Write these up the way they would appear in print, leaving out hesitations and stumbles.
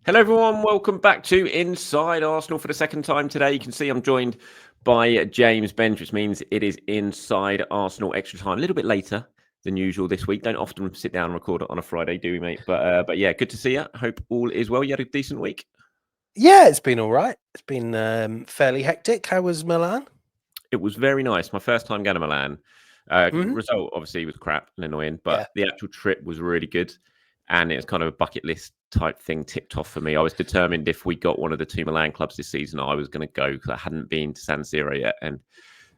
Hello, everyone. Welcome back to Inside Arsenal for the second time today. You can see I'm joined by James Benge, which means it is Inside Arsenal extra time. A little bit later than usual this week. Don't often sit down and record it on a Friday, do we, mate? But yeah, good to see you. Hope all is well. You had a decent week? Yeah, it's been all right. It's been fairly hectic. How was Milan? It was very nice. My first time going to Milan. Result obviously was crap and annoying, but the actual trip was really good. And it was kind of a bucket list type thing ticked off for me. I was determined if we got one of the two Milan clubs this season, I was going to go because I hadn't been to San Siro yet. And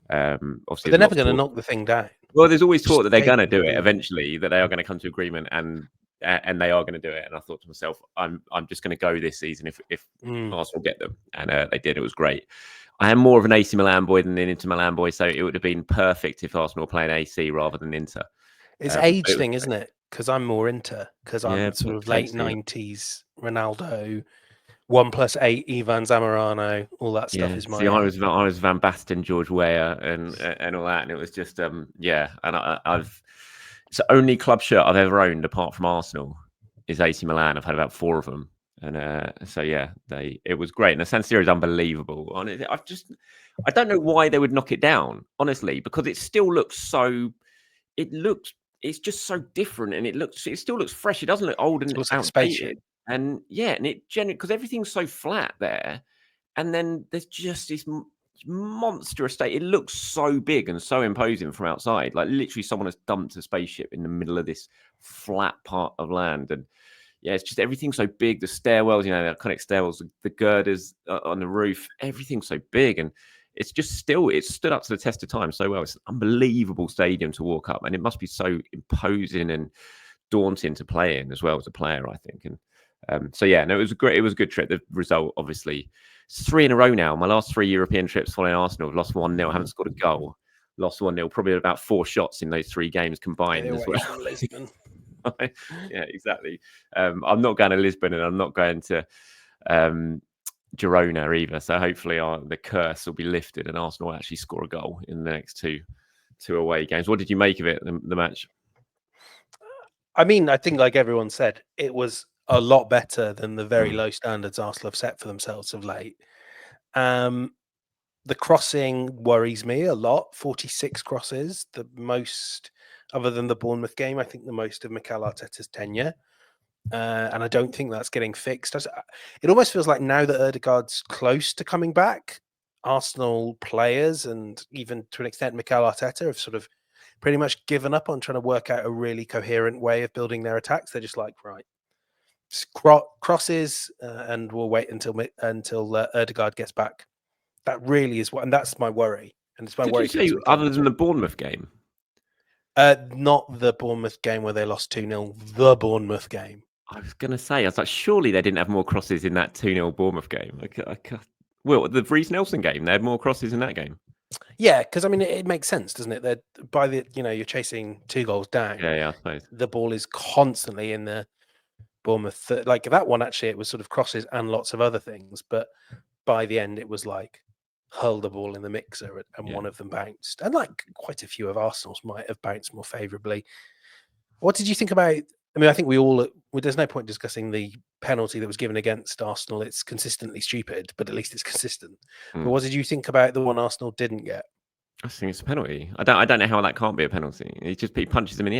obviously, But they're never going to knock the thing down. Well, there's always talk that they're going to do it eventually, that they are going to come to agreement and they are going to do it. And I thought to myself, I'm just going to go this season if Arsenal get them. And they did. It was great. I am more of an AC Milan boy than an Inter Milan boy, so it would have been perfect if Arsenal were playing AC rather than Inter. It's age thing, isn't it? Because I'm more Inter, because I'm sort of late 90s Ronaldo, 1+8 Ivan Zamorano, all that stuff is my. See, I was Van Basten, George Weah, and all that, and it was just And I've it's the only club shirt I've ever owned apart from Arsenal is AC Milan. I've had about 4 of them. And so yeah, it was great. And the San Siro is unbelievable. I don't know why they would knock it down, honestly, because it still looks so. It's just so different, and it still looks fresh. It doesn't look old and outdated. And yeah, and it generally because everything's so flat there, and then there's just this monster estate. It looks so big and so imposing from outside. Like literally, someone has dumped a spaceship in the middle of this flat part of land, and yeah, it's just everything's so big. The stairwells, the iconic stairwells, the girders on the roof, everything's so big. And it's just it stood up to the test of time so well. It's an unbelievable stadium to walk up. And it must be so imposing and daunting to play in as well as a player, I think. And so, yeah, no, it was a good trip. The result, obviously, it's 3 in a row now. My last 3 European trips following Arsenal, I've lost 1-0, haven't scored a goal. Lost 1-0, probably about 4 shots in those 3 games combined as well. Yeah, exactly. I'm not going to Lisbon and I'm not going to Girona either. So hopefully the curse will be lifted and Arsenal will actually score a goal in the next two away games. What did you make of it, the match? I mean, I think like everyone said, it was a lot better than the very low standards Arsenal have set for themselves of late. The crossing worries me a lot. 46 crosses, the most, other than the Bournemouth game, I think the most of Mikel Arteta's tenure. And I don't think that's getting fixed. It almost feels like now that Odegaard's close to coming back, Arsenal players and even to an extent Mikel Arteta have sort of pretty much given up on trying to work out a really coherent way of building their attacks. They're just like, right, crosses, and we'll wait until Odegaard gets back. That really is and that's my worry. And it's my worry. Did you say other than the Bournemouth game? Not the Bournemouth game where they lost 2-0. The Bournemouth game. I was going to say, I was like, surely they didn't have more crosses in that 2-0 Bournemouth game. Well, the Reece Nelson game, they had more crosses in that game. Yeah, because I mean, it makes sense, doesn't it? That by you're chasing 2 goals down. Yeah, I suppose the ball is constantly in the Bournemouth. Like that one, actually, it was sort of crosses and lots of other things. But by the end, it was like hurl the ball in the mixer, and one of them bounced. And like quite a few of Arsenal's might have bounced more favourably. What did you think about? I mean, I think there's no point discussing the penalty that was given against Arsenal. It's consistently stupid, but at least it's consistent. But what did you think about the one Arsenal didn't get? I think it's a penalty. I don't know how that can't be a penalty. He punches him in the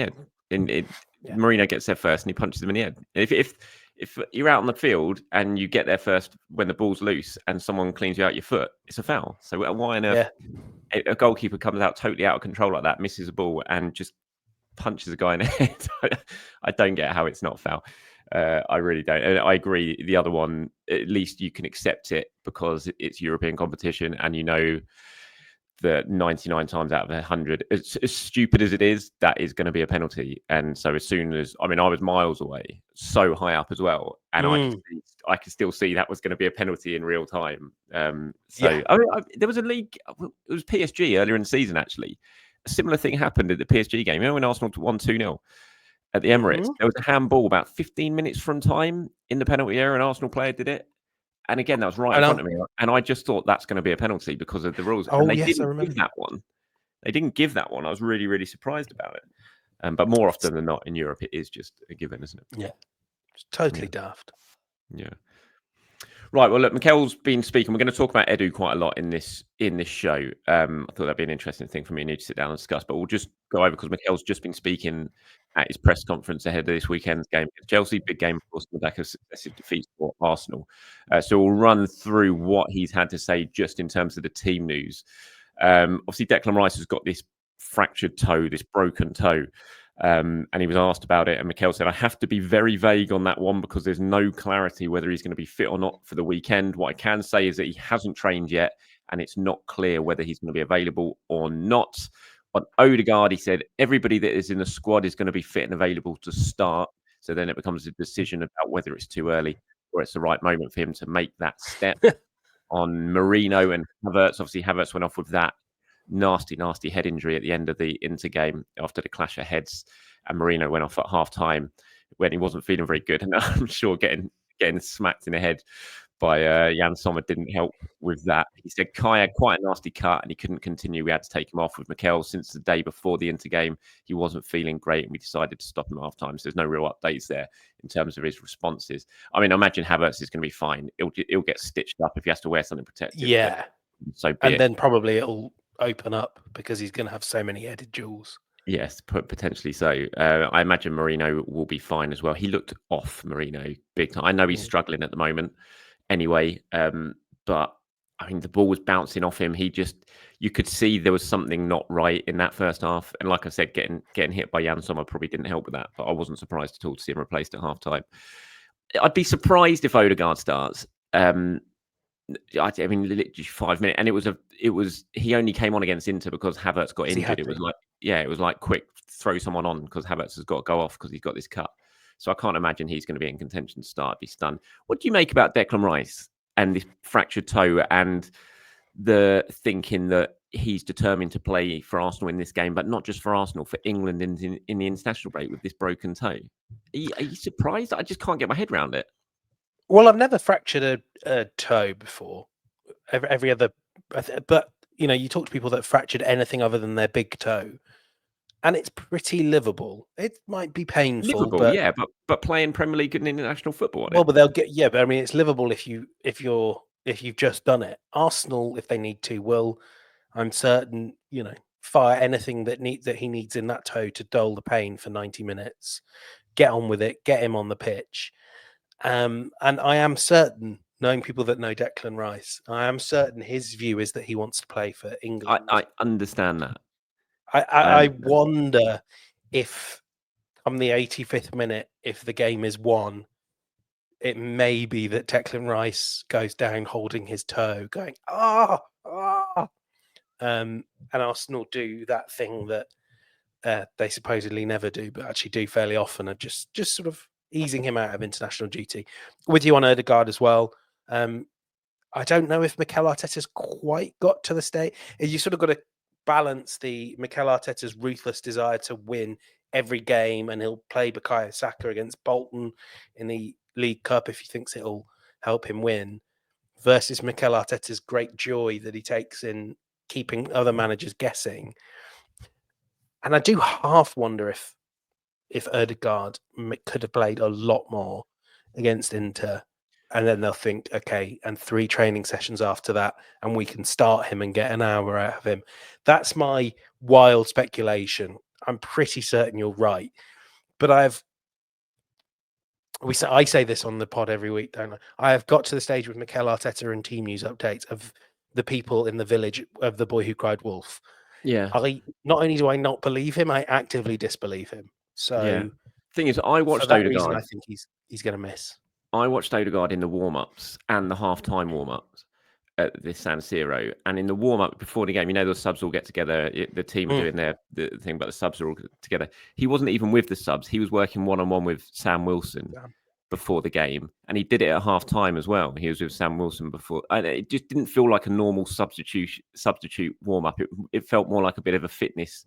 head. Marino gets there first and he punches him in the head. If you're out on the field and you get there first when the ball's loose and someone cleans you out your foot, it's a foul. So why on earth a goalkeeper comes out totally out of control like that, misses a ball and just punches a guy in the head? I don't get how it's not foul. I really don't. And I agree. The other one, at least you can accept it because it's European competition and that 99 times out of 100, as stupid as it is, that is going to be a penalty. And so as soon as, I was miles away, so high up as well. And I could still see that was going to be a penalty in real time. There was a league, it was PSG earlier in the season, actually. A similar thing happened at the PSG game. When Arsenal won 2-0 at the Emirates, there was a handball about 15 minutes from time in the penalty area, and Arsenal player did it. And again, that was right in front of me. And I just thought that's going to be a penalty because of the rules. Oh, and they yes, didn't give that one. They didn't give that one. I was really, really surprised about it. But more often than not in Europe, it is just a given, isn't it? Yeah. It's totally daft. Yeah. Right. Well, look, Mikel's been speaking. We're going to talk about Edu quite a lot in this show. I thought that'd be an interesting thing for me and you to sit down and discuss. But we'll just go over because Mikel's just been speaking at his press conference ahead of this weekend's game against Chelsea. Big game, of course, on the back of successive defeats for Arsenal. So we'll run through what he's had to say just in terms of the team news. Obviously, Declan Rice has got this fractured toe, this broken toe. And he was asked about it, and Mikel said, I have to be very vague on that one because there's no clarity whether he's going to be fit or not for the weekend. What I can say is that he hasn't trained yet, and it's not clear whether he's going to be available or not. On Odegaard, he said, everybody that is in the squad is going to be fit and available to start. So then it becomes a decision about whether it's too early or it's the right moment for him to make that step. On Marino and Havertz, obviously Havertz went off with that nasty head injury at the end of the Inter game after the clash of heads, and Marino went off at half time when he wasn't feeling very good, and I'm sure getting smacked in the head by Jan Sommer didn't help with that. He said Kai had quite a nasty cut and he couldn't continue. We had to take him off with Mikel since the day before the Inter game. He wasn't feeling great and we decided to stop him at half time. So there's no real updates there in terms of his responses. I mean, I imagine Havertz is going to be fine. He'll get stitched up if he has to wear something protective. Yeah. So then probably it'll open up because he's going to have so many headed jewels. Yes, potentially so. I imagine Marino will be fine as well. He looked off, Marino, big time. I know he's struggling at the moment anyway, but I mean, the ball was bouncing off him. You could see there was something not right in that first half. And like I said, getting hit by Jan Sommer probably didn't help with that, but I wasn't surprised at all to see him replaced at half time. I'd be surprised if Odegaard starts. I mean, literally 5 minutes, and it was he only came on against Inter because Havertz got injured. It was like quick, throw someone on because Havertz has got to go off because he's got this cut. So I can't imagine he's going to be in contention to start. I'd be stunned. What do you make about Declan Rice and this fractured toe and the thinking that he's determined to play for Arsenal in this game, but not just for Arsenal, for England in the international break with this broken toe? Are you surprised? I just can't get my head around it. Well, I've never fractured a toe before. Every other, but you talk to people that fractured anything other than their big toe, and it's pretty livable. It might be painful, but playing Premier League and international football. But they'll get but I mean, it's livable if you've just done it. Arsenal, if they need to, will, I'm certain, fire anything that he needs in that toe to dull the pain for 90 minutes. Get on with it. Get him on the pitch. And I am certain, knowing people that know Declan Rice, I am certain his view is that he wants to play for England. I understand that. I wonder if on the 85th minute, if the game is won, it may be that Declan Rice goes down holding his toe, going, and Arsenal do that thing that they supposedly never do, but actually do fairly often, and just sort of easing him out of international duty. With you on Odegaard as well. I don't know if Mikel Arteta's quite got to the state. You sort of got to balance the Mikel Arteta's ruthless desire to win every game, and he'll play Bukayo Saka against Bolton in the League Cup if he thinks it'll help him win, versus Mikel Arteta's great joy that he takes in keeping other managers guessing. And I do half wonder if Odegaard could have played a lot more against Inter, and then they'll think, okay, and 3 training sessions after that, and we can start him and get an hour out of him. That's my wild speculation. I'm pretty certain you're right. But I say this on the pod every week, don't I? I have got to the stage with Mikel Arteta and team news updates of the people in the village of the boy who cried wolf. Yeah. Not only do I not believe him, I actively disbelieve him. So thing is, I watched for that Odegaard. reason, I think he's going to miss. I watched Odegaard in the warm-ups and the half-time warm-ups at this San Siro. And in the warm-up before the game, the subs all get together. The team are doing the thing, but the subs are all together. He wasn't even with the subs. He was working one-on-one with Sam Wilson before the game. And he did it at half-time as well. He was with Sam Wilson before. And it just didn't feel like a normal substitute warm-up. It felt more like a bit of a fitness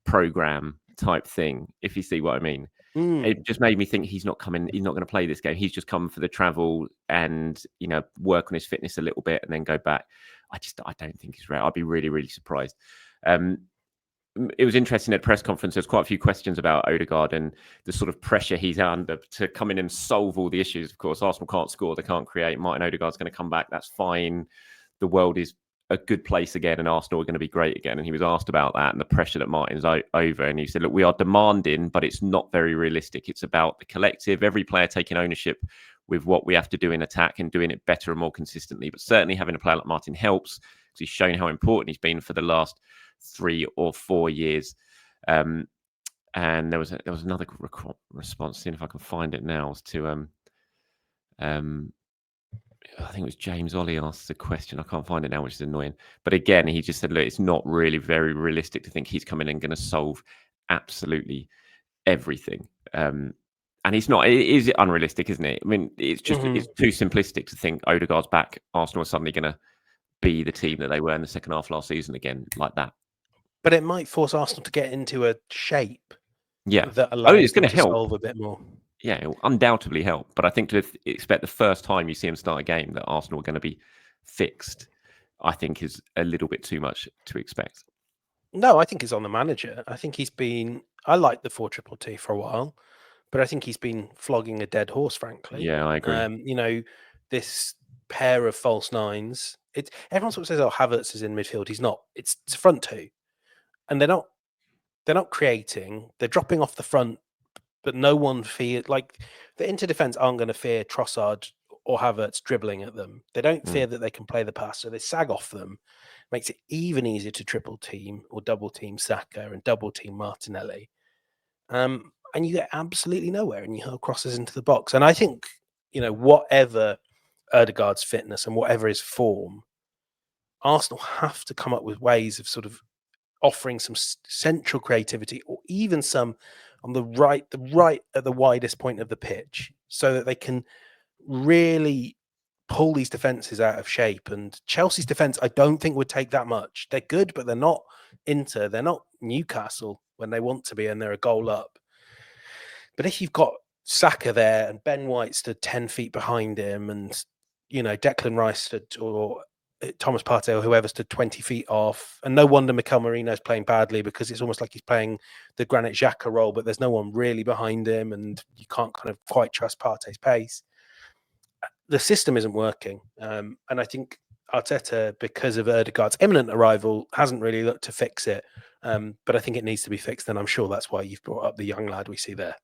program type thing, if you see what I mean. It just made me think he's not going to play this game. He's just come for the travel and work on his fitness a little bit and then go back. I don't think he's right. I'd be really, really surprised. it was interesting at press conference. There's quite a few questions about Odegaard and the sort of pressure he's under to come in and solve all the issues. Of course, Arsenal can't score, they can't create. Martin Odegaard's going to come back. That's fine. The world is a good place again, and Arsenal are going to be great again. And he was asked about that and the pressure that Martin's over, and he said, "Look, we are demanding, but it's not very realistic. It's about the collective, every player taking ownership with what we have to do in attack and doing it better and more consistently. But certainly having a player like Martin helps because he's shown how important he's been for the last 3 or 4 years." And there was another response. Seeing if I can find it now. Was to I think it was James Ollie asked the question. I can't find it now, which is annoying. But again, he just said, "Look, it's not really very realistic to think he's coming in and going to solve absolutely everything." And it's not. It is unrealistic, isn't it? I mean, it's just it's too simplistic to think Odegaard's back. Arsenal are suddenly going to be the team that they were in the second half last season again, like that. But it might force Arsenal to get into a shape, that Oh, allows it's them going to to help. solve a bit more. Yeah, it will undoubtedly help. But I think to expect the first time you see him start a game that Arsenal are going to be fixed, I think is a little bit too much to expect. No, I think it's on the manager. I think he's been. I like the 4-2-2 for a while, but I think he's been flogging a dead horse, frankly. Yeah, I agree. This pair of false nines. Everyone sort of says, "Oh, Havertz is in midfield." He's not. It's front two, and they're not creating. They're dropping off the front, but no one fear like the inter defense aren't going to fear Trossard or Havertz dribbling at them. They don't fear that they can play the pass, so they sag off them. Makes it even easier to triple team or double team Saka and double team Martinelli. And you get absolutely nowhere, and you hurl crosses into the box. And I think whatever Odegaard's fitness and whatever his form, Arsenal have to come up with ways of sort of offering some central creativity, or even some on the right at the widest point of the pitch, so that they can really pull these defenses out of shape. And Chelsea's defense, I don't think would take that much. They're good, but they're not Inter, they're not Newcastle when they want to be, and they're a goal up. But if you've got Saka there and Ben White stood 10 feet behind him, and Declan Rice stood, or Thomas Partey or whoever stood 20 feet off, and no wonder Mikel Merino's playing badly, because it's almost like he's playing the Granit Xhaka role, but there's no one really behind him, and you can't kind of quite trust Partey's pace. The system isn't working, and I think Arteta, because of Odegaard's imminent arrival, hasn't really looked to fix it. But I think it needs to be fixed, and I'm sure that's why you've brought up the young lad we see there.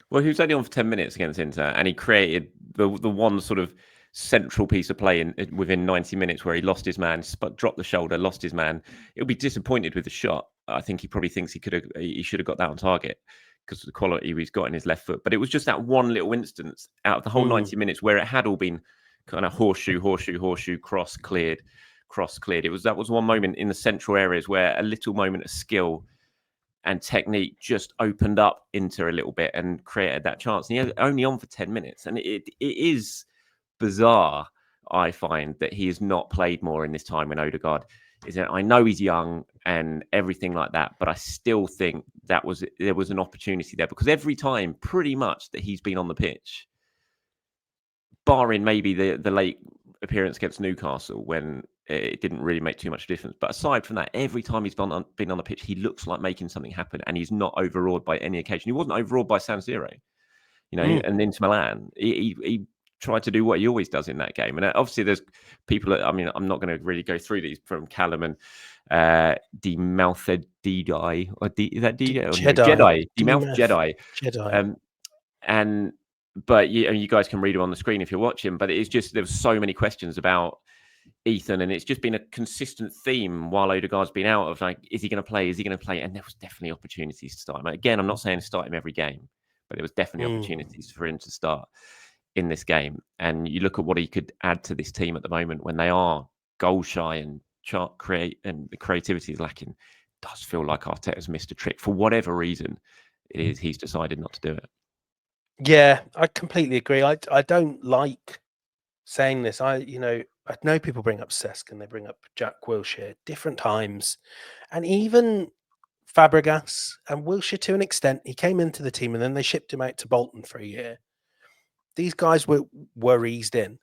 Well, he was only on for 10 minutes against Inter, and he created the one sort of central piece of play within 90 minutes where he lost his man, dropped the shoulder, lost his man. He'll be disappointed with the shot. I think he probably thinks he should have got that on target because of the quality he's got in his left foot. But it was just that one little instance out of the whole 90 minutes where it had all been kind of horseshoe, cross cleared. That was one moment in the central areas where a little moment of skill and technique just opened up Inter a little bit and created that chance. And he was only on for 10 minutes. And it is bizarre, I find, that he has not played more in this time when Odegaard is in. I know he's young and everything like that, but I still think there was an opportunity there, because every time pretty much that he's been on the pitch, barring maybe the late appearance against Newcastle when it didn't really make too much difference. But aside from that, every time he's been on the pitch, he looks like making something happen, and he's not overawed by any occasion. He wasn't overawed by San Siro, and Inter Milan. He tried to do what he always does in that game. And obviously there's people, I'm not going to really go through these, from Callum and Demouthed or is that Jedi? Demouthed Jedi. But you guys can read it on the screen if you're watching. But it's just, there was so many questions about Ethan, and it's just been a consistent theme while Odegaard's been out of, like, is he going to play? Is he going to play? And there was definitely opportunities to start him. Again, I'm not saying start him every game, but there was definitely opportunities for him to start in this game. And you look at what he could add to this team at the moment when they are goal shy and the creativity is lacking. It does feel like Arteta's missed a trick for whatever reason it is. He's decided not to do it. Yeah, I completely agree. I don't like saying this. I know people bring up Cesc and they bring up Jack Wilshere different times, and even Fabregas and Wilshere to an extent. He came into the team and then they shipped him out to Bolton for a year. These guys were eased in,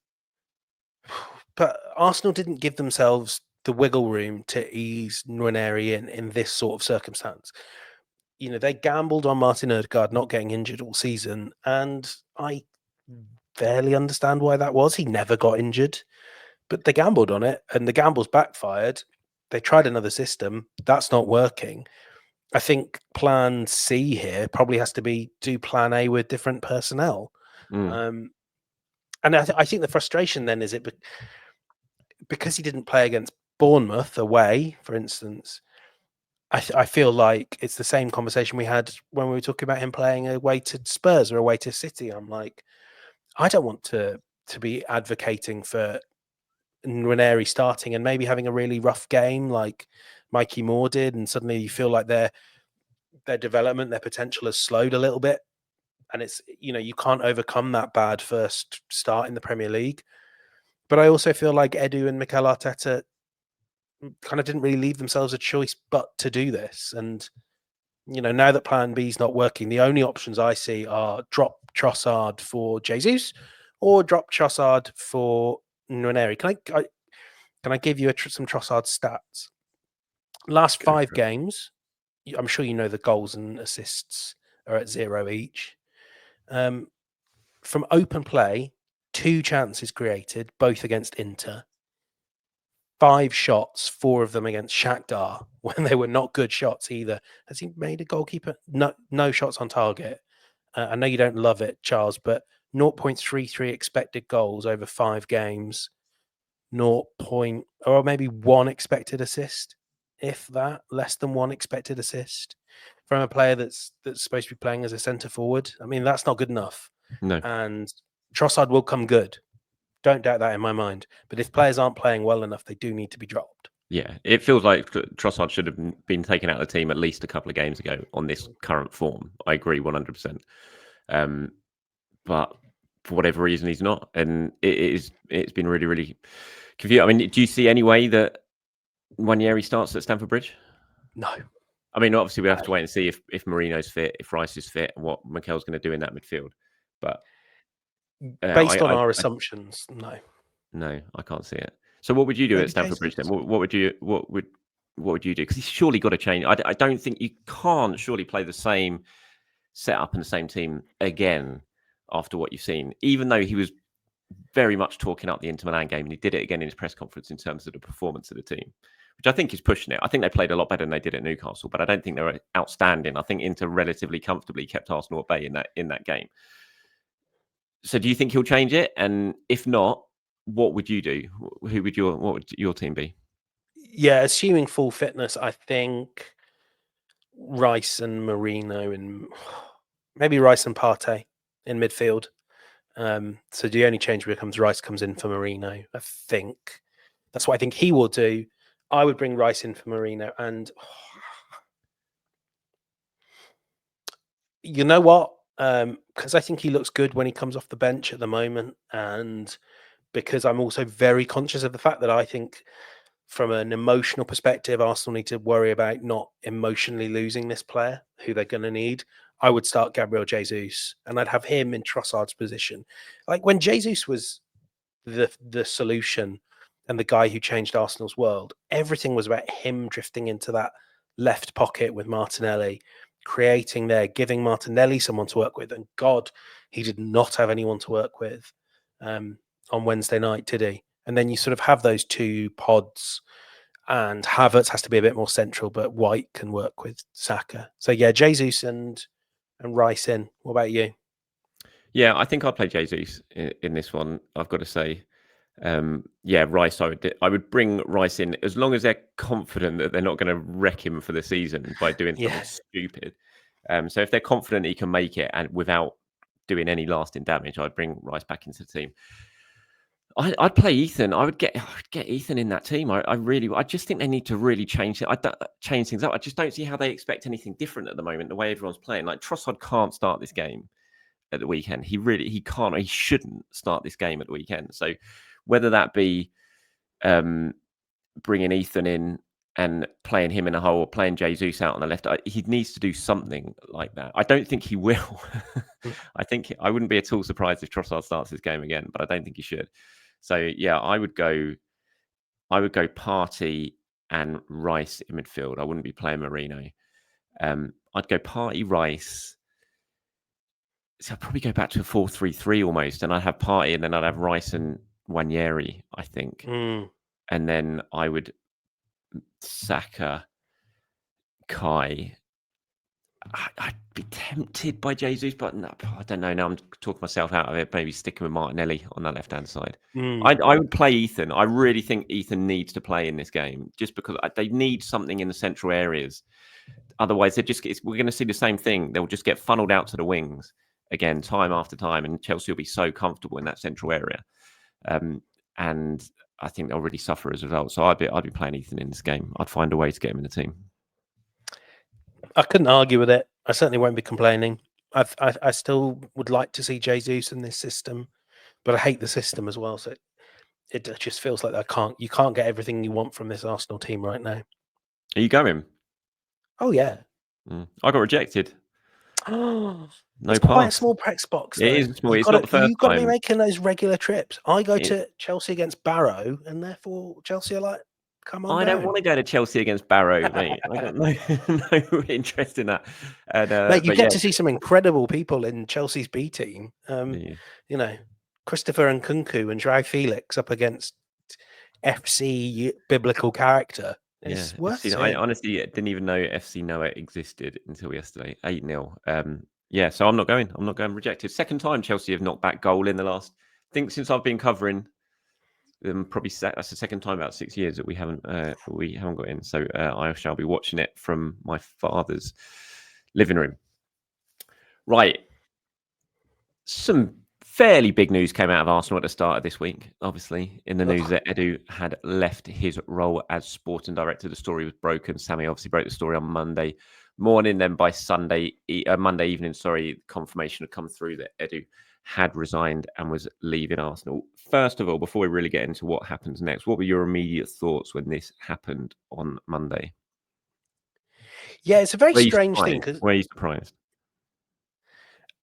but Arsenal didn't give themselves the wiggle room to ease Nwaneri in this sort of circumstance. You know, they gambled on Martin Odegaard not getting injured all season, and I barely understand why that was. He never got injured, but they gambled on it, and the gambles backfired. They tried another system. That's not working. I think plan C here probably has to be do plan A with different personnel. And I think the frustration then is because he didn't play against Bournemouth away, for instance. I feel like it's the same conversation we had when we were talking about him playing away to Spurs or away to City. I'm like, I don't want to be advocating for Nwaneri starting and maybe having a really rough game like Mikey Moore did, and suddenly you feel like their development, their potential has slowed a little bit, and it's, you know, you can't overcome that bad first start in the Premier League. But I also feel like Edu and Mikel Arteta kind of didn't really leave themselves a choice but to do this. And, you know, now that plan B is not working, the only options I see are drop Trossard for Jesus or drop Trossard for Nwaneri. Can I give you some Trossard stats? Last 5 games, I'm sure you know the goals and assists are at 0 each. From open play, 2 chances created, both against Inter. 5 shots, 4 of them against Shakhtar, when they were not good shots either. Has he made a goalkeeper? No shots on target. I know you don't love it, Charles, but 0.33 expected goals over 5 games, or maybe 1 expected assist, if that, less than 1 expected assist from a player that's supposed to be playing as a centre forward. I mean, that's not good enough. No. And Trossard will come good. Don't doubt that in my mind. But if players aren't playing well enough, they do need to be dropped. Yeah, it feels like Trossard should have been taken out of the team at least a couple of games ago on this current form. I agree 100%. But for whatever reason, he's not. And it's been really, really confusing. I mean, do you see any way that Nwaneri starts at Stamford Bridge? No. I mean, obviously, we have to wait and see if Mourinho's fit, if Rice is fit, and what Mikel's going to do in that midfield. But based on our assumptions, no. No, I can't see it. So what would you do at Stamford Bridge then? What would you do? Because he's surely got to change. I don't think you can't surely play the same setup and the same team again after what you've seen, even though he was very much talking up the Inter Milan game, and he did it again in his press conference in terms of the performance of the team, which I think is pushing it. I think they played a lot better than they did at Newcastle, but I don't think they were outstanding. I think Inter relatively comfortably kept Arsenal at bay in that game. So do you think he'll change it? And if not, what would you do? What would your team be? Yeah, assuming full fitness, I think Rice and Marino, and maybe Rice and Partey in midfield. So the only change becomes Rice comes in for Marino. I think that's what I think he will do. I would bring Rice in for Marino, and you know what? Because I think he looks good when he comes off the bench at the moment, and because I'm also very conscious of the fact that I think from an emotional perspective, Arsenal need to worry about not emotionally losing this player who they're going to need. I would start Gabriel Jesus, and I'd have him in Trossard's position. Like when Jesus was the solution and the guy who changed Arsenal's world, everything was about him drifting into that left pocket with Martinelli, creating there, giving Martinelli someone to work with. And God, he did not have anyone to work with on Wednesday night, did he? And then you sort of have those 2 pods, and Havertz has to be a bit more central, but White can work with Saka. So yeah, Jesus and Rice in. What about you? Yeah, I think I'd play Jesus in this one. I've got to say, Rice. I would bring Rice in as long as they're confident that they're not going to wreck him for the season by doing something stupid. So if they're confident he can make it and without doing any lasting damage, I'd bring Rice back into the team. I'd play Ethan. I would get Ethan in that team. I just think they need to really change things up. I just don't see how they expect anything different at the moment. The way everyone's playing, like Trossard can't start this game at the weekend. He can't. He shouldn't start this game at the weekend. So whether that be bringing Ethan in and playing him in a hole, or playing Jesus out on the left, he needs to do something like that. I don't think he will. I wouldn't be at all surprised if Trossard starts this game again, but I don't think he should. So yeah, I would go I would go Partey and Rice in midfield. I wouldn't be playing Marino. I'd go Partey, Rice. So I'd probably go back to a 4-3-3 almost, and I'd have Partey, and then I'd have Rice and Nwaneri, I think. Mm. And then I would Saka, Kai. I'd be tempted by Jesus, but no, I don't know. Now I'm talking myself out of it. Maybe sticking with Martinelli on that left-hand side. Mm. I would play Ethan. I really think Ethan needs to play in this game, just because they need something in the central areas. Otherwise, we're going to see the same thing. They'll just get funneled out to the wings again, time after time, and Chelsea will be so comfortable in that central area. And I think they'll really suffer as a result. So I'd be playing Ethan in this game. I'd find a way to get him in the team. I couldn't argue with it. I certainly won't be complaining. I still would like to see Jesus in this system, but I hate the system as well. So it just feels like you can't get everything you want from this Arsenal team right now. Are you going? Oh yeah. I got rejected. Oh, No it's pass. quite a small press box. It is small. It's not the first You've got to be time. making those regular trips. I go to Chelsea against Barrow, and therefore Chelsea are like, come on. I don't want to go to Chelsea against Barrow, mate. I got no interest in that. And, mate, you get to see some incredible people in Chelsea's B team. You know, Christopher and Nkunku and Joao Felix up against FC biblical character. It's worth it. I honestly didn't even know FC Noah existed until yesterday. 8-0. Yeah, so I'm not going. I'm not going. Rejected. Second time Chelsea have knocked back goal in the last. I think since I've been covering them, probably that's the second time about 6 years that we haven't got in. So I shall be watching it from my father's living room. Right. Some fairly big news came out of Arsenal at the start of this week, obviously, in the news that Edu had left his role as sporting director. The story was broken. Sammy obviously broke the story on Monday morning. Then by Monday evening, confirmation had come through that Edu had resigned and was leaving Arsenal. First of all, before we really get into what happens next, what were your immediate thoughts when this happened on Monday? Yeah, it's a very strange thing. Were you surprised?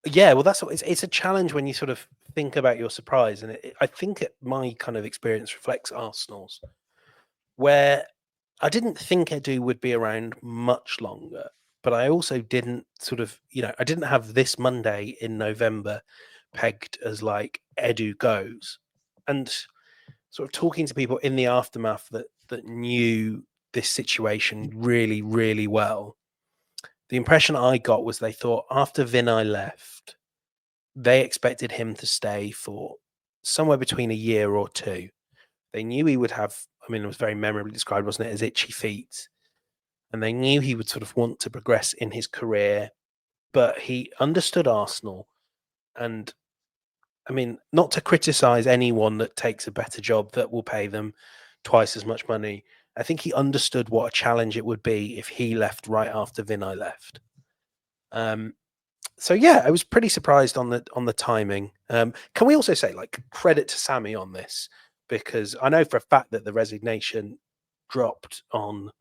Yeah, well, it's a challenge when you sort of think about your surprise, and I think my kind of experience reflects Arsenal's, where I didn't think Edu would be around much longer, but I also didn't I didn't have this Monday in November pegged as like Edu goes, and sort of talking to people in the aftermath that knew this situation really, really well. The impression I got was they thought after Vinay left, they expected him to stay for somewhere between a year or two. They knew he would have, it was very memorably described, wasn't it, as itchy feet. And they knew he would sort of want to progress in his career, but he understood Arsenal. And not to criticize anyone that takes a better job that will pay them twice as much money. I think he understood what a challenge it would be if he left right after Vinay left. So yeah, I was pretty surprised on the timing. Can we also say credit to Sammy on this, because I know for a fact that the resignation dropped on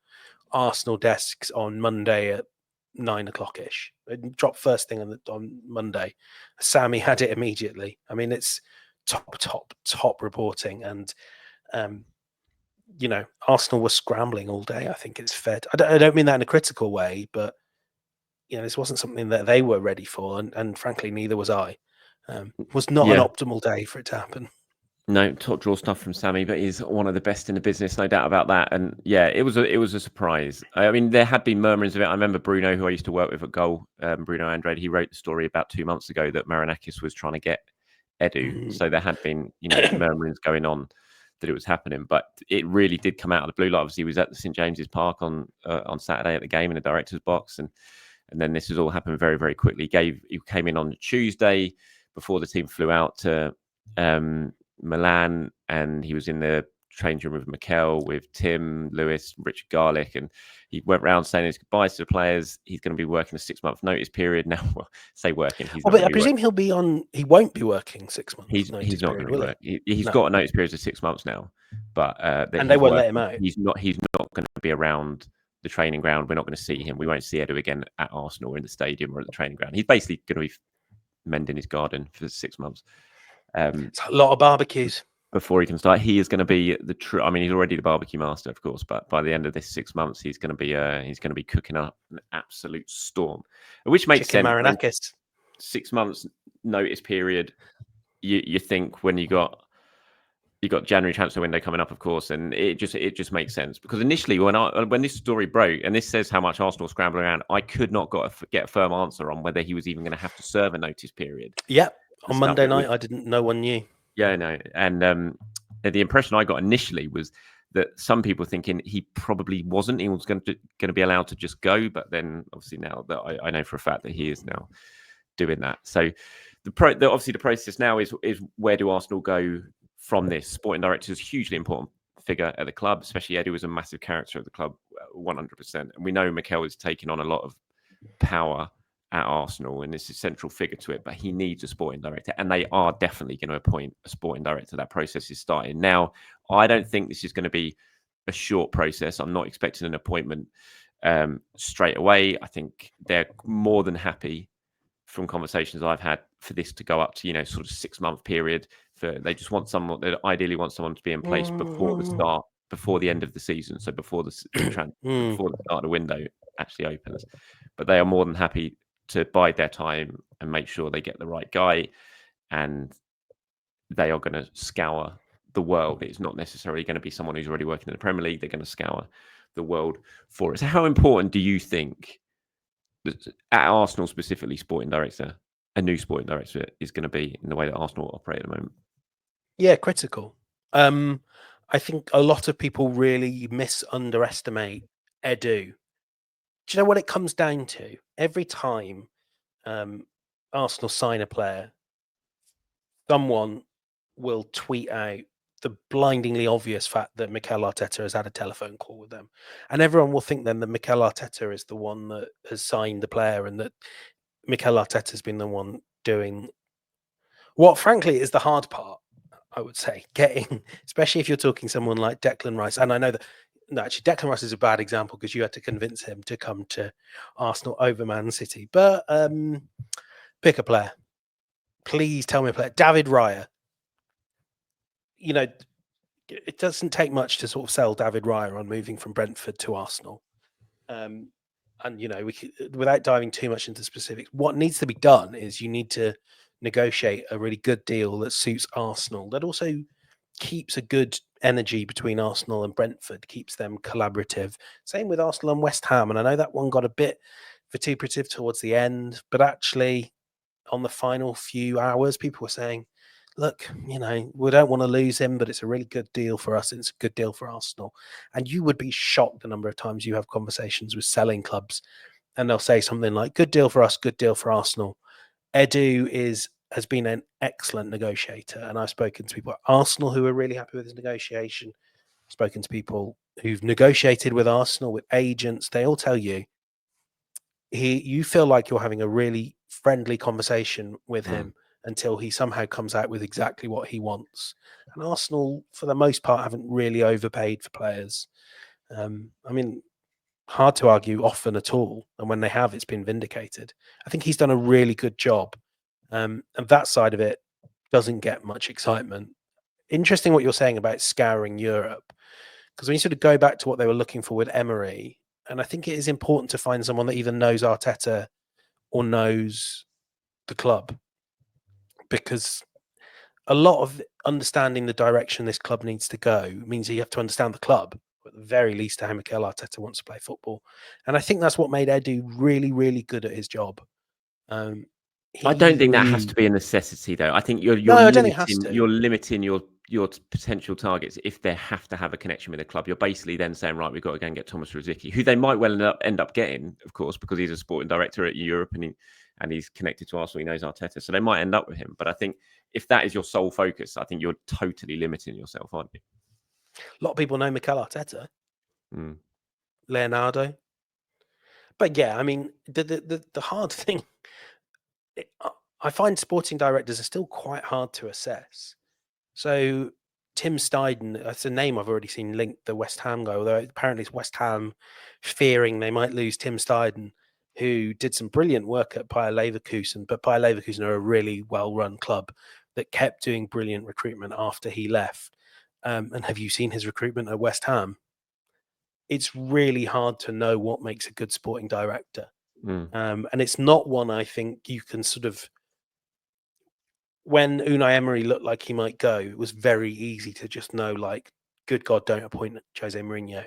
Arsenal desks on Monday at 9 o'clock-ish. It dropped first thing on Monday. Sammy had it immediately. It's top reporting, and Arsenal was scrambling all day. I think it's fair. I don't mean that in a critical way, but this wasn't something that they were ready for, and frankly, neither was I. It was not an optimal day for it to happen. No, top draw stuff from Sammy, but he's one of the best in the business, no doubt about that. And yeah, it was a surprise. There had been murmurings of it. I remember Bruno, who I used to work with at Goal, Bruno Andrade, he wrote the story about 2 months ago that Marinakis was trying to get Edu. So there had been, murmurings going on that it was happening, but it really did come out of the blue. Obviously, he was at the St James's Park on Saturday at the game in the director's box, and then this has all happened very, very quickly. He came in on Tuesday before the team flew out to Milan, and he was in the changing room with Mikel, with Tim, Lewis, Richard Garlick, and he went around saying his goodbyes to the players. He's going to be working a 6-month notice period now. Well, say working. But I presume he won't be working 6 months. He's not going to be working. He's got a notice period of 6 months now, but and they won't let him out. He's not going to be around the training ground. We're not going to see him. We won't see Edu again at Arsenal or in the stadium or at the training ground. He's basically going to be mending his garden for 6 months. It's a lot of barbecues. before he can start. He is going to be the true. I mean, he's already the barbecue master, of course, but by the end of this 6 months, he's going to be cooking up an absolute storm, which makes Chicken sense. I mean, Marinakis. 6 months notice period. You think when you got January transfer window coming up, of course, and it just makes sense because initially when this story broke, and this says how much Arsenal scrambled around, I could not get a firm answer on whether he was even going to have to serve a notice period. Yeah, on Monday night, I didn't. No one knew. Yeah, no, and the impression I got initially was that some people thinking he probably wasn't. He was going to be allowed to just go, but then obviously now that I know for a fact that he is now doing that. So obviously the process now is where do Arsenal go from this? Sporting director is a hugely important figure at the club, especially Edu was a massive character at the club, 100%. And we know Mikel is taking on a lot of power at Arsenal and is a central figure to it, but he needs a sporting director, and they are definitely going to appoint a sporting director. That process is starting now. I don't think this is going to be a short process. I'm not expecting an appointment straight away. I think they're more than happy, from conversations I've had, for this to go up to sort of 6 month period. They just want someone. They ideally want someone to be in place before the end of the season, so before the start of the window actually opens. But they are more than happy to bide their time and make sure they get the right guy, and they are going to scour the world. It's not necessarily going to be someone who's already working in the Premier League. They're going to scour the world for it. So how important do you think that at Arsenal specifically, a new sporting director is going to be in the way that Arsenal operate at the moment? Yeah, critical. I think a lot of people really underestimate Edu. Do you know what it comes down to? Every time Arsenal sign a player, someone will tweet out the blindingly obvious fact that Mikel Arteta has had a telephone call with them. And everyone will think then that Mikel Arteta is the one that has signed the player and that Mikel Arteta has been the one doing what, frankly, is the hard part, I would say, getting, especially if you're talking someone like Declan Rice. And I know that, no, actually, Declan Rice is a bad example because you had to convince him to come to Arsenal over Man City. But pick a player. Please tell me a player. David Raya. It doesn't take much to sort of sell David Raya on moving from Brentford to Arsenal. And, without diving too much into specifics, what needs to be done is you need to negotiate a really good deal that suits Arsenal, that also keeps a good energy between Arsenal and Brentford, keeps them collaborative. Same with Arsenal and West Ham. And I know that one got a bit vituperative towards the end, but actually on the final few hours, people were saying, look, we don't want to lose him, but it's a really good deal for us. And it's a good deal for Arsenal. And you would be shocked the number of times you have conversations with selling clubs and they'll say something like, good deal for us, good deal for Arsenal. Edu has been an excellent negotiator. And I've spoken to people at Arsenal who are really happy with his negotiation. I've spoken to people who've negotiated with Arsenal, with agents. They all tell you, you feel like you're having a really friendly conversation with him until he somehow comes out with exactly what he wants. And Arsenal, for the most part, haven't really overpaid for players. Hard to argue often at all. And when they have, it's been vindicated. I think he's done a really good job. And that side of it doesn't get much excitement. Interesting what you're saying about scouring Europe. Because when you sort of go back to what they were looking for with Emery, and I think it is important to find someone that either knows Arteta or knows the club. Because a lot of understanding the direction this club needs to go means you have to understand the club, or at the very least, how Mikel Arteta wants to play football. And I think that's what made Edu really, really good at his job. I don't think that has to be a necessity, though. I think you're limiting your potential targets if they have to have a connection with the club. You're basically then saying, right, we've got to go and get Thomas Rosicky, who they might well end up getting, of course, because he's a sporting director at Europe and he's connected to Arsenal. He knows Arteta, so they might end up with him. But I think if that is your sole focus, I think you're totally limiting yourself, aren't you? A lot of people know Mikel Arteta, Leonardo. But yeah, I mean, the hard thing, I find sporting directors are still quite hard to assess. So Tim Steidten, that's a name I've already seen linked the West Ham guy, although apparently it's West Ham fearing they might lose Tim Steidten, who did some brilliant work at Bayer Leverkusen, but Bayer Leverkusen are a really well-run club. that kept doing brilliant recruitment after he left. And have you seen his recruitment at West Ham? It's really hard to know what makes a good sporting director. And it's not one I think you can sort of. When Unai Emery looked like he might go, it was very easy to just know, like, good God, don't appoint Jose Mourinho.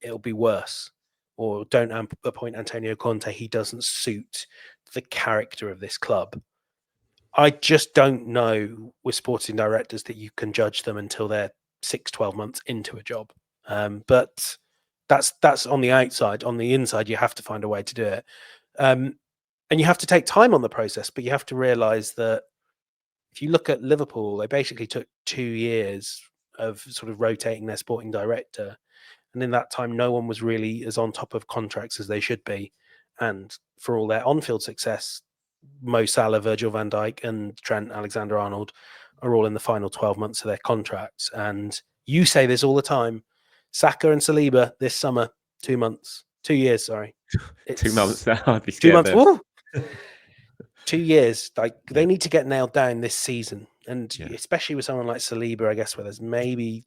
It'll be worse. Or don't appoint Antonio Conte. He doesn't suit the character of this club. I just don't know with sporting directors that you can judge them until they're 6-12 months into a job. But that's on the outside. On the inside, you have to find a way to do it. And you have to take time on the process, but you have to realize that if you look at Liverpool, they basically took 2 years of sort of rotating their sporting director. And in that time, no one was really as on top of contracts as they should be. And for all their on-field success, Mo Salah, Virgil van Dijk, and Trent Alexander-Arnold are all in the final 12 months of their contracts. And you say this all the time. Saka and Saliba this summer, 2 months, 2 years, sorry. 2 months. I'd be 2 months. Woo! 2 years. Like, they need to get nailed down this season. And especially with someone like Saliba, I guess, where there's maybe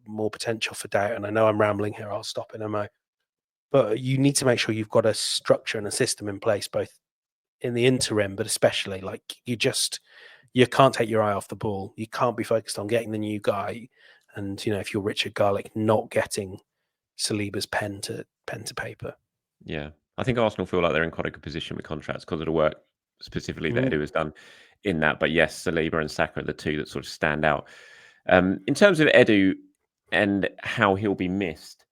more potential for doubt. And I know I'm rambling here. I'll stop in a moment. But you need to make sure you've got a structure and a system in place, both in the interim, but especially, like, you can't take your eye off the ball. You can't be focused on getting the new guy. And, if you're Richard Garlick, not getting Saliba's pen to paper. Yeah. I think Arsenal feel like they're in quite a good position with contracts because of the work specifically that Edu has done in that. But yes, Saliba and Saka are the two that sort of stand out. In terms of Edu and how he'll be missed,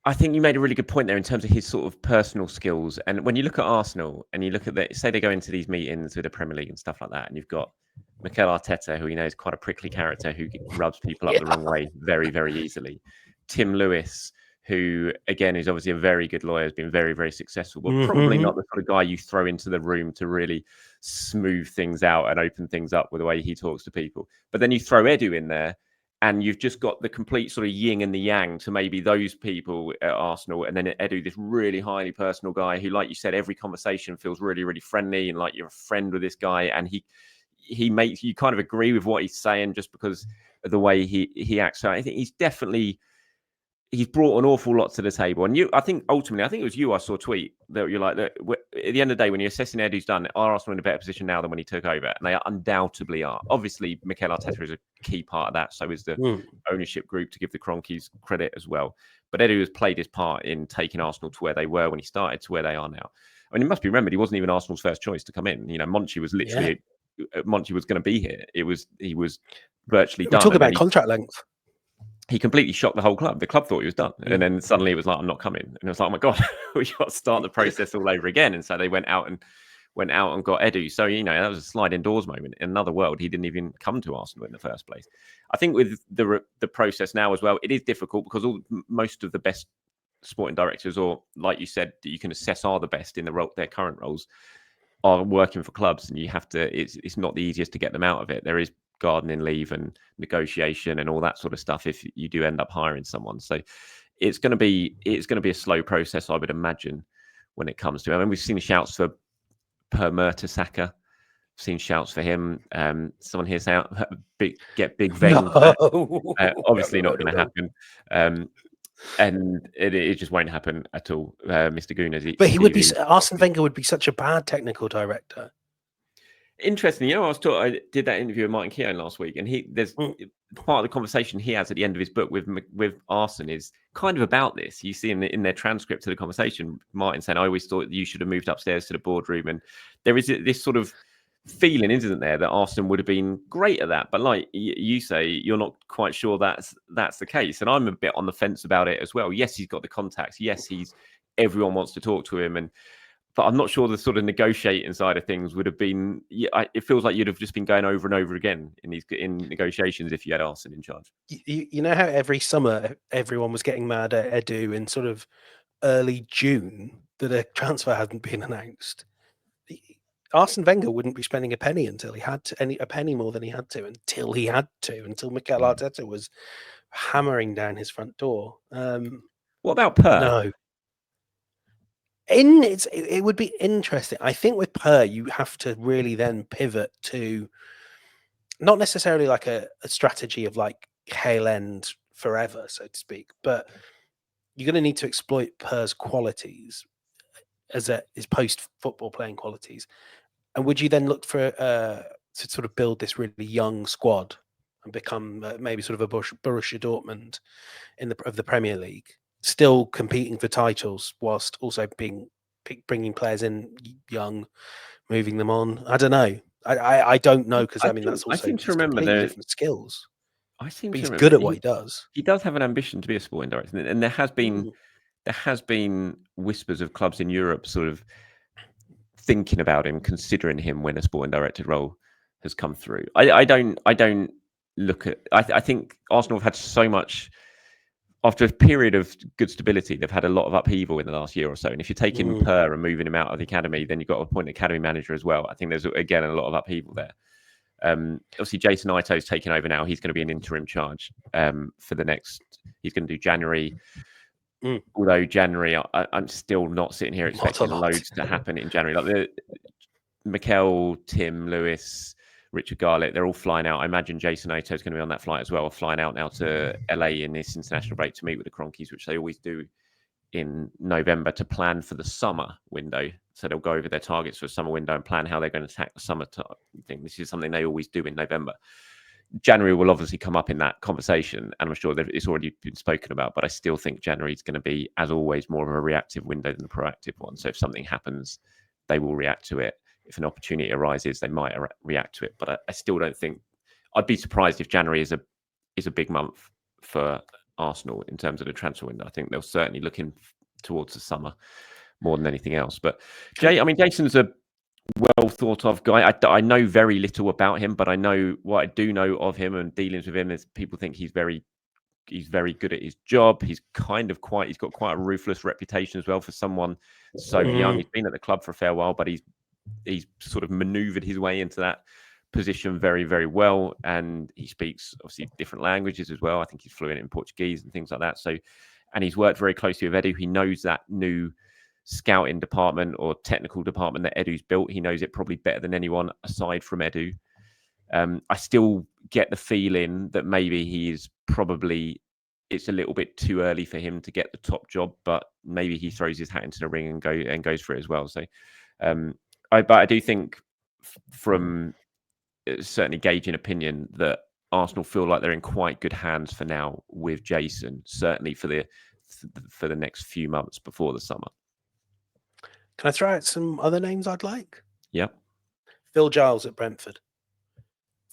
I think you made a really good point there in terms of his sort of personal skills. And when you look at Arsenal and you look at say they go into these meetings with the Premier League and stuff like that, and you've got Mikel Arteta, who is quite a prickly character who rubs people up the wrong way very, very easily. Tim Lewis, who again is obviously a very good lawyer, has been very, very successful, but probably not the sort of guy you throw into the room to really smooth things out and open things up with the way he talks to people. But then you throw Edu in there, and you've just got the complete sort of yin and the yang to maybe those people at Arsenal. And then Edu, this really highly personal guy who, like you said, every conversation feels really, really friendly and like you're a friend with this guy. And he makes you kind of agree with what he's saying just because of the way he acts. So I think he's brought an awful lot to the table. And I think it was you I saw tweet that you're like, at the end of the day, when you're assessing Edu's done, are Arsenal in a better position now than when he took over? And they undoubtedly are. Obviously, Mikel Arteta is a key part of that. So is the ownership group, to give the Kroenkes credit as well. But Edu has played his part in taking Arsenal to where they were when he started to where they are now. I mean, it must be remembered, he wasn't even Arsenal's first choice to come in. Monchi was literally, Monchi was going to be here. He was virtually done. We're talking about contract length. He completely shocked the whole club. The club thought he was done. And then suddenly it was like, I'm not coming. And it was like, oh my God, we got to start the process all over again. And so they went out and got Edu. So, that was a sliding doors moment. In another world, he didn't even come to Arsenal in the first place. I think with the process now as well, it is difficult because most of the best sporting directors, or like you said, that you can assess are the best in their current roles, are working for clubs. And you have to, it's not the easiest to get them out of it. There is gardening leave and negotiation and all that sort of stuff if you do end up hiring someone. So it's going to be a slow process, I would imagine, when it comes to it. I mean, we've seen shouts for Per Mertesacker, seen shouts for him. Someone here saying get Big Benge. Obviously not going to happen. And it just won't happen at all, Mr. Gunas. But he would be. Arsene Wenger would be such a bad technical director. Interesting. I did that interview with Martin Keown last week, and there's part of the conversation he has at the end of his book with Arsene is kind of about this. You see in their transcript of the conversation, Martin saying, "I always thought you should have moved upstairs to the boardroom," and there is this sort of feeling, isn't there, that Arsene would have been great at that. But like you say, you're not quite sure that's the case, and I'm a bit on the fence about it as well. Yes, he's got the contacts. Yes, everyone wants to talk to him, but I'm not sure the sort of negotiating side of things would have been. It feels like you'd have just been going over and over again in negotiations if you had Arsene in charge. You know how every summer everyone was getting mad at Edu in sort of early June that a transfer hadn't been announced. Arsene Wenger wouldn't be spending a penny until he had to, a penny more than he had to, until Mikel Arteta was hammering down his front door. What about Per? No. It would be interesting. I think with Per, you have to really then pivot to not necessarily like a strategy of like Hale End forever, so to speak, but you're going to need to exploit Per's qualities as his post football playing qualities. And would you then look for to sort of build this really young squad and become maybe sort of a Borussia Dortmund of the Premier League, still competing for titles whilst also bringing players in young, moving them on? I don't know. I don't know, because I mean that's also seem to remember completely different skills. I seem But to he's remember good that at what he does. he does have an ambition to be a sporting director, and there has been whispers of clubs in Europe sort of thinking about him, considering him when a sporting director role has come through. I don't look at. I think Arsenal have had so much. After a period of good stability, they've had a lot of upheaval in the last year or so. And if you're taking Per and moving him out of the academy, then you've got to appoint an academy manager as well. I think there's, again, a lot of upheaval there. Obviously, Jason Ito's taking over now. He's going to be an interim charge for the next. He's going to do January. Although January, I'm still not sitting here expecting loads to happen in January. Like Mikel, Tim, Lewis, Richard Garlick, they're all flying out. I imagine Jason Ito is going to be on that flight as well, flying out now to LA in this international break to meet with the Cronkies, which they always do in November, to plan for the summer window. So they'll go over their targets for the summer window and plan how they're going to attack the summer thing. This is something they always do in November. January will obviously come up in that conversation, and I'm sure that it's already been spoken about, but I still think January is going to be, as always, more of a reactive window than a proactive one. So if something happens, they will react to it. If an opportunity arises, they might react to it. But I still don't think, I'd be surprised if January is a big month for Arsenal in terms of the transfer window. I think they'll certainly look in towards the summer more than anything else. But Jason's a well thought of guy. I know very little about him, but I know what I do know of him and dealings with him is people think he's very good at his job. He's got quite a ruthless reputation as well for someone so young. He's been at the club for a fair while, but he's sort of maneuvered his way into that position very, very well. And he speaks obviously different languages as well. I think he's fluent in Portuguese and things like that. So, and he's worked very closely with Edu. He knows that new scouting department or technical department that Edu's built. He knows it probably better than anyone aside from Edu. I still get the feeling that maybe it's a little bit too early for him to get the top job, but maybe he throws his hat into the ring and goes for it as well. So, but I do think from certainly gauging opinion that Arsenal feel like they're in quite good hands for now with Jason, certainly for the next few months before the summer. Can I throw out some other names I'd like? Yeah. Phil Giles at Brentford.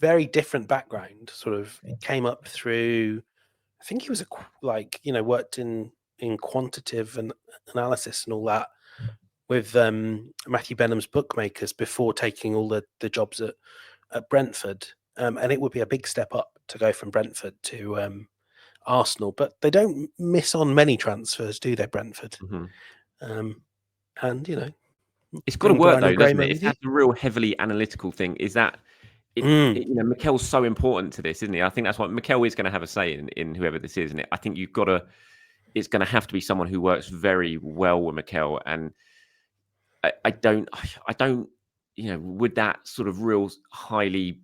Very different background. Sort of came up through, I think he was worked in quantitative and analysis and all that with Matthew Benham's bookmakers before taking all the jobs at Brentford. And it would be a big step up to go from Brentford to Arsenal. But they don't miss on many transfers, do they, Brentford? And, it's got to work though, doesn't it? If that's a real heavily analytical thing, is that Mikel's so important to this, isn't he? I think that's what Mikel is going to have a say in whoever this is, and I think it's going to have to be someone who works very well with Mikel. And I don't, would that sort of real highly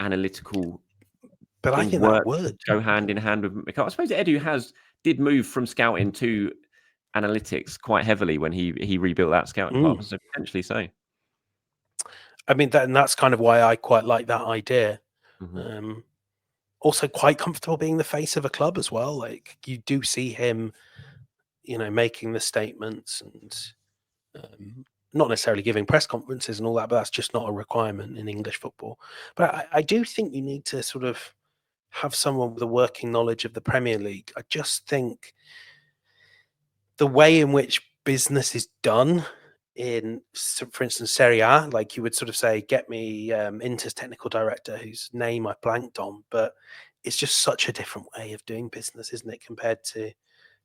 analytical, but I think that would go hand in hand with Mikel. I suppose Edu did move from scouting to analytics quite heavily when he rebuilt that scouting department, so potentially so. I mean, that's kind of why I quite like that idea. Also quite comfortable being the face of a club as well. Like, you do see him, making the statements and not necessarily giving press conferences and all that, but that's just not a requirement in English football. But I do think you need to sort of have someone with a working knowledge of the Premier League. I just think the way in which business is done in, for instance, Serie A, like you would sort of say, get me Inter's technical director, whose name I blanked on, but it's just such a different way of doing business, isn't it, compared to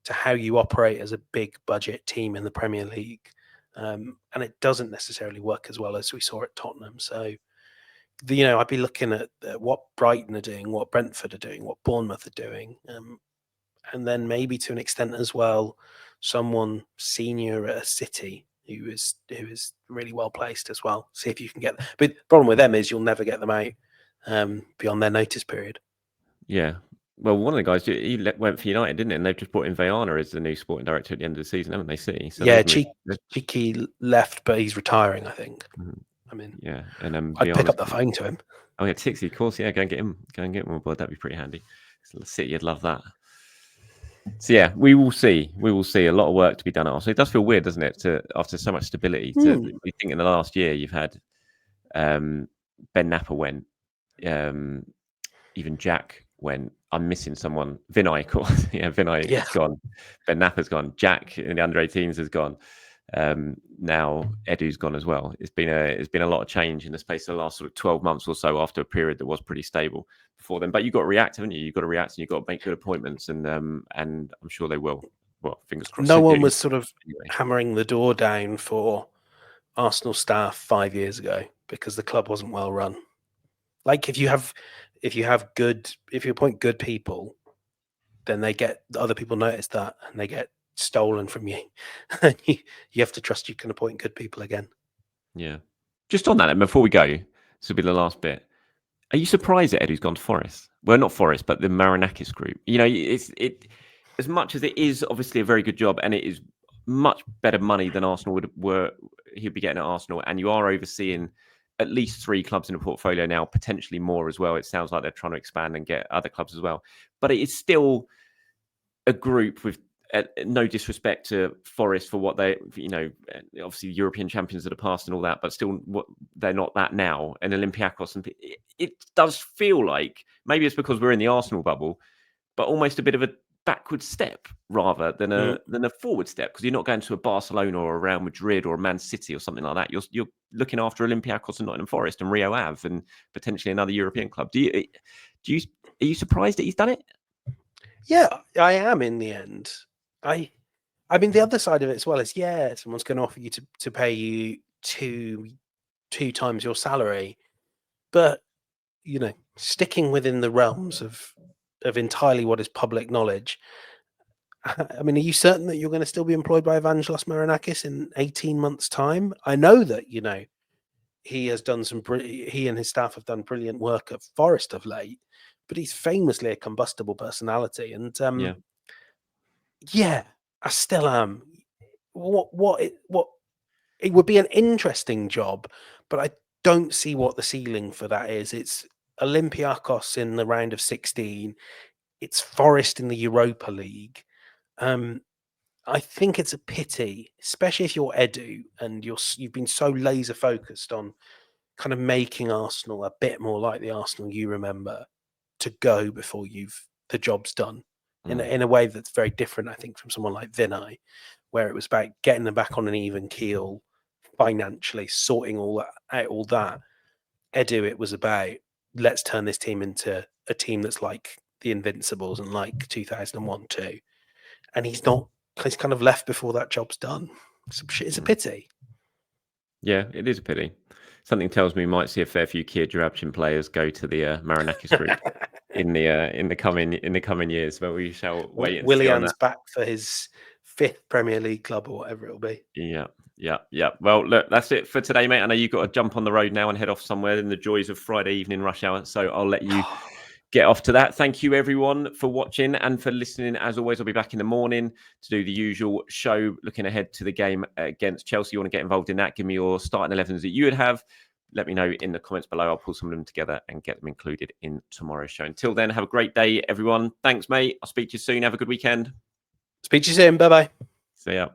how you operate as a big budget team in the Premier League. And it doesn't necessarily work as well as we saw at Tottenham. So, I'd be looking at what Brighton are doing, what Brentford are doing, what Bournemouth are doing, and then maybe to an extent as well, someone senior at a City who is really well placed as well. See if you can get them. But the problem with them is you'll never get them out beyond their notice period. Yeah. Well, one of the guys, he went for United, didn't he? And they've just brought in Vayana as the new sporting director at the end of the season, haven't they? City. So yeah, Cheeky left, but he's retiring, I think. I mean, yeah, and I'd pick up the phone to him. Oh yeah, Tixie, of course. Yeah, go and get him on board. That'd be pretty handy. City, you'd love that. So yeah, we will see. We will see a lot of work to be done at Arsenal. It does feel weird, doesn't it? After so much stability, we think in the last year you've had Ben Napper went, even Jack went. I'm missing someone. Vinay, of course. Yeah, Vinay's gone. Ben Napper's gone. Jack in the under 18s has gone. Now Edu's gone as well. It's been a lot of change in the space of the last sort of 12 months or so after a period that was pretty stable before then. But you've got to react, haven't you? You've got to react and you've got to make good appointments, and I'm sure they will. Well, fingers crossed. No one was sort of hammering the door down for Arsenal staff 5 years ago because the club wasn't well run. Like if you appoint good people, then other people notice that and they get stolen from you. You have to trust you can appoint good people again. Yeah. Just on that, and before we go, this will be the last bit. Are you surprised that Edu's gone to Forest? Well, not Forest, but the Marinakis group. You know, it as much as it is obviously a very good job, and it is much better money than Arsenal he'd be getting at Arsenal, and you are overseeing at least 3 clubs in the portfolio now, potentially more as well. It sounds like they're trying to expand and get other clubs as well. But it is still a group with, no disrespect to Forest for what they, obviously European champions of the past and all that, but still they're not that now. And Olympiacos, and it does feel like, maybe it's because we're in the Arsenal bubble, but almost a bit of a backward step rather than a forward step, because you're not going to a Barcelona or a Real Madrid or a Man City or something like that. You're looking after Olympiacos and Nottingham Forest and Rio Ave and potentially another European club. Are you surprised that he's done it? Yeah, I am in the end. I mean, the other side of it as well is, someone's going to offer you to pay you two times your salary, but sticking within the realms of entirely what is public knowledge. I mean, are you certain that you're going to still be employed by Evangelos Marinakis in 18 months' time? I know that he has done he and his staff have done brilliant work at Forest of late, but he's famously a combustible personality, and I still am. It would be an interesting job, but I don't see what the ceiling for that is. It's Olympiacos in the round of 16. It's Forest in the Europa League. I think it's a pity, especially if you're Edu and you've been so laser focused on kind of making Arsenal a bit more like the Arsenal you remember, to go before the job's done. In a way that's very different, I think, from someone like Vinay, where it was about getting them back on an even keel financially, sorting all that. Edu, it was about, let's turn this team into a team that's like the Invincibles and like 2001-2. And he's kind of left before that job's done. It's a pity. Yeah, it is a pity. Something tells me we might see a fair few Kia Jarabchin players go to the Marinakis group in the coming years, but we shall wait and see. Willian's back for his 5th Premier League club or whatever it'll be. Yeah. Well, look, that's it for today, mate. I know you've got to jump on the road now and head off somewhere in the joys of Friday evening rush hour, so I'll let you get off to that. Thank you, everyone, for watching and for listening. As always, I'll be back in the morning to do the usual show, looking ahead to the game against Chelsea. You want to get involved in that? Give me your starting 11s that you would have. Let me know in the comments below. I'll pull some of them together and get them included in tomorrow's show. Until then, have a great day, everyone. Thanks, mate. I'll speak to you soon. Have a good weekend. Speak to you soon. Bye-bye. See ya.